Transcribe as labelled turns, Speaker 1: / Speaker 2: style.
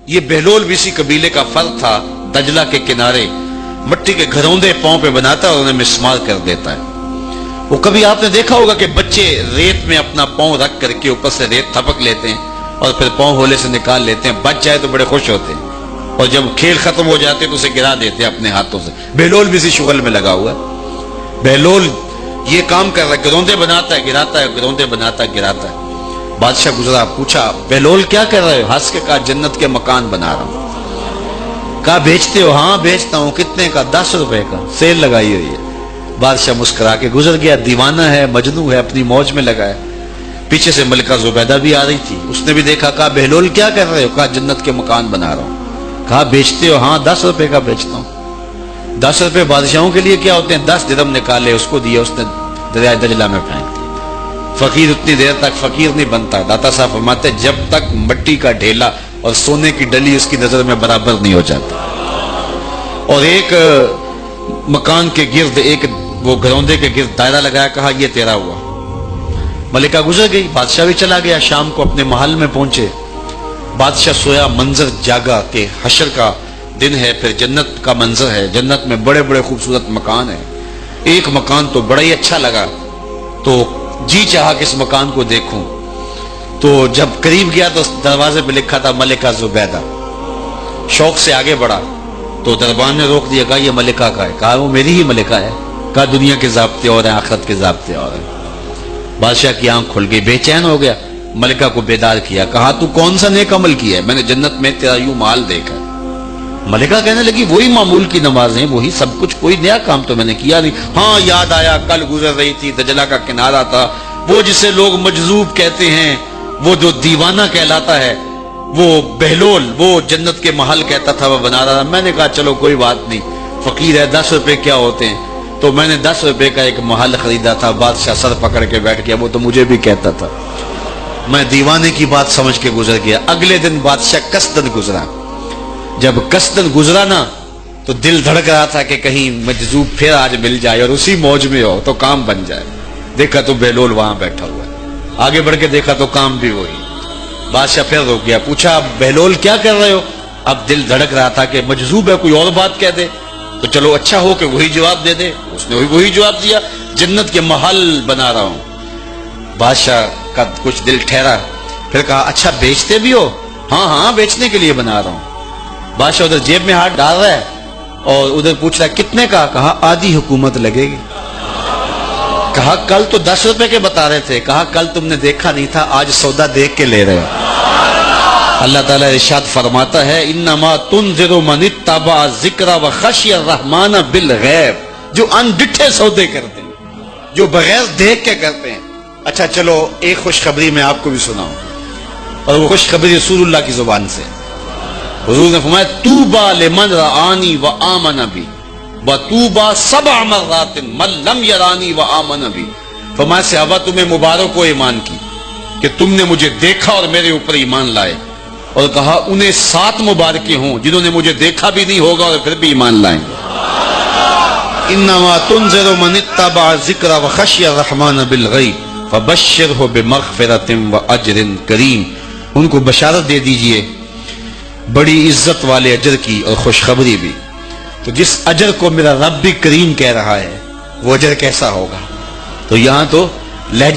Speaker 1: یہ بہلول بھی اسی قبیلے کا فرد تھا، دجلہ کے کنارے مٹی کے گھروندے پاؤں پہ بناتا ہے اور انہیں مسمار کر دیتا ہے۔ وہ کبھی آپ نے دیکھا ہوگا کہ بچے ریت میں اپنا پاؤں رکھ کر کے اوپر سے ریت تھپک لیتے ہیں اور پھر پاؤں ہولے سے نکال لیتے ہیں، بچ جائے تو بڑے خوش ہوتے ہیں، اور جب کھیل ختم ہو جاتے ہیں تو اسے گرا دیتے ہیں اپنے ہاتھوں سے۔ بہلول بھی اسی شغل میں لگا ہوا ہے۔ بہلول یہ کام کر رہا ہے، گروندے بناتا ہے گراتا ہے، گروندے بناتا ہے گراتا ہے۔ بادشاہ گزرا، پوچھا بہلول کیا کر رہے ہو؟ ہنس کے کہا جنت کے مکان بنا رہا ہوں۔ کہا بیچتے ہو؟ ہاں بیچتا ہوں۔ کتنے کا؟ 10 روپے کا، سیل لگائی ہوئی ہے۔ بادشاہ مسکرا کے گزر گیا، دیوانہ ہے، مجنوں ہے، اپنی موج میں لگا ہے۔ پیچھے سے ملکہ زبیدہ بھی آ رہی تھی، اس نے بھی دیکھا، کہا بہلول کیا کر رہے ہو؟ کہا جنت کے مکان بنا رہا ہوں۔ کہا بیچتے ہو؟ ہاں 10 روپے کا بیچتا ہوں۔ 10 روپے بادشاہوں کے لیے کیا ہوتے ہیں؟ 10 درم نکالے، اس کو دیا، اس نے دریائے دجلہ میں پھینک دیا۔ فقیر اتنی دیر تک فقیر نہیں بنتا، داتا صاحب فرماتے جب تک مٹی کا ڈھیلا اور سونے کی ڈلی اس کی نظر میں برابر نہیں ہو جاتا۔ اور ایک مکان کے گرد، ایک وہ گھروندے کے گرد دائرہ لگایا، کہا یہ تیرا ہوا۔ ملکہ گزر گئی، بادشاہ بھی چلا گیا۔ شام کو اپنے محل میں پہنچے، بادشاہ سویا، منظر جاگا کہ حشر کا دن ہے، پھر جنت کا منظر ہے، جنت میں بڑے بڑے خوبصورت مکان ہیں۔ ایک مکان تو بڑا ہی اچھا لگا، تو جی چاہا کہ اس مکان کو دیکھوں۔ تو جب قریب گیا تو دروازے پہ لکھا تھا ملکہ زبیدہ۔ شوق سے آگے بڑھا تو دربان نے روک دیا، کہا یہ ملکہ کا ہے۔ کہا وہ میری ہی ملکہ ہے۔ کہا دنیا کے ضابطے اور ہیں، آخرت کے ضابطے اور ہیں۔ بادشاہ کی آنکھ کھل گئی، بے چین ہو گیا، ملکہ کو بیدار کیا، کہا تو کون سا نیک عمل کیا ہے؟ میں نے جنت میں تیرا یوں مال دیکھا ہے۔ ملکہ کہنے لگی وہی معمول کی نمازیں، وہی سب کچھ، کوئی نیا کام تو میں نے کیا نہیں۔ ہاں یاد آیا، کل گزر رہی تھی، دجلہ کا کنارہ تھا، وہ جسے لوگ مجذوب کہتے ہیں، وہ جو دیوانہ کہلاتا ہے، وہ بہلول، وہ جنت کے محل کہتا تھا وہ بنا رہا تھا۔ میں نے کہا چلو کوئی بات نہیں، فقیر ہے، 10 روپے کیا ہوتے ہیں، تو میں نے 10 روپے کا ایک محل خریدا تھا۔ بادشاہ سر پکڑ کے بیٹھ گیا، وہ تو مجھے بھی کہتا تھا۔ میں دیوانے کی بات سمجھ کے گزر گیا۔ اگلے دن بادشاہ قصدن گزرا۔ جب قصدن گزرا نا تو دل دھڑک رہا تھا کہ کہیں مجذوب پھر آج مل جائے اور اسی موج میں ہو تو کام بن جائے۔ دیکھا تو بہلول وہاں بیٹھا ہوا ہے، آگے بڑھ کے دیکھا تو کام بھی وہی۔ بادشاہ پھر رک گیا، پوچھا بہلول کیا کر رہے ہو؟ اب دل دھڑک رہا تھا کہ مجذوب ہے، کوئی اور بات کہہ دے تو چلو اچھا ہو کہ وہی جواب دے دے۔ اس نے وہی جواب دیا، جنت کے محل بنا رہا ہوں۔ بادشاہ کا کچھ دل ٹھہرا، پھر کہا اچھا بیچتے بھی ہو؟ ہاں ہاں بیچنے کے لیے بنا رہا ہوں۔ بادشاہ ادھر جیب میں ہاتھ ڈال رہا ہے اور ادھر پوچھ رہا ہے کتنے کا؟ کہا آدھی حکومت لگے گی۔ کہا کل تو 10 روپے کے بتا رہے تھے۔ کہا کل تم نے دیکھا نہیں تھا، آج سودا دیکھ کے لے رہے ہو۔ اللہ تعالیٰ ارشاد فرماتا ہے انما تنذر من اتبع ذکر وخشی الرحمن بالغیب، جو ان ڈٹھے سودے کرتے ہیں، جو بغیر دیکھ کے کرتے ہیں۔ اچھا چلو ایک خوشخبری میں آپ کو بھی سناؤں، اور وہ خوشخبری رسول اللہ کی زبان سے۔ حضور نے فرمایا طوبی لمن رآنی وآمن بی وطوبی 7 مرات من لم یرانی وآمن بی۔ فرمایا صحابہ تمہیں مبارک ہو ایمان کی کہ تم نے مجھے دیکھا اور میرے اوپر ایمان لائے، اور کہا انہیں 7 مبارکیں ہوں جنہوں نے مجھے دیکھا بھی نہیں ہوگا اور پھر بھی ایمان لائیں۔ انما تنذر من اتبع ذکر وخشی الرحمن بالغیب فبشرہ بمغفرۃ واجر کریم۔ ان کو بشارت دے دیجئے بڑی عزت والے اجر کی اور خوشخبری بھی۔ تو جس اجر کو میرا رب بھی کریم کہہ رہا ہے وہ اجر کیسا ہوگا؟ تو یہاں تو لہجہ